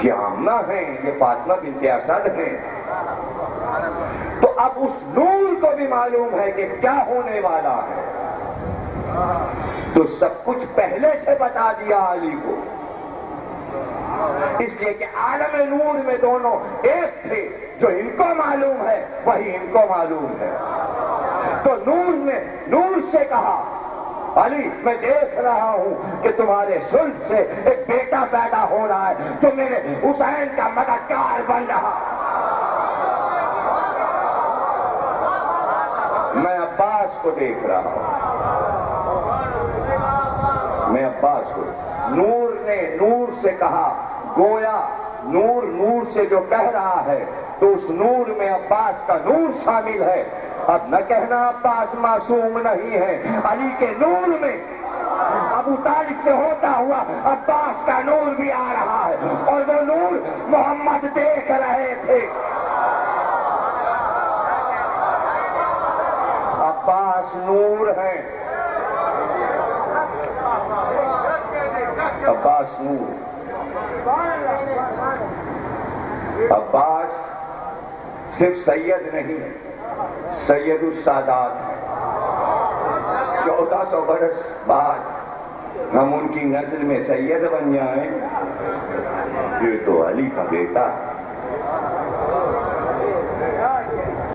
یہ آمنہ ہیں، یہ فاطمہ بنت اسد ہیں۔ تو اب اس نور کو بھی معلوم ہے کہ کیا ہونے والا ہے، تو سب کچھ پہلے سے بتا دیا علی کو، اس لیے کہ عالم نور میں دونوں ایک تھے، جو ان کو معلوم ہے وہی ان کو معلوم ہے۔ تو نور نے نور سے کہا، علی میں دیکھ رہا ہوں کہ تمہارے صلب سے ایک بیٹا پیدا ہو رہا ہے جو میرے حسین کا مددگار بن رہا۔ میں عباس کو دیکھ رہا ہوں، میں عباس کو، نور نے نور سے کہا، گویا نور نور سے جو کہہ رہا ہے تو اس نور میں عباس کا نور شامل ہے۔ اب نہ کہنا عباس معصوم نہیں ہے، علی کے نور میں ابو طالب سے ہوتا ہوا عباس کا نور بھی آ رہا ہے، اور وہ نور محمد دیکھ رہے تھے۔ عباس نور ہیں، عباس نور، عباس صرف سید نہیں ہے، سید السادات ہے۔ 1400 برس بعد ہم ان کی نسل میں سید بن جائیں، یہ تو علی کا بیٹا ہے۔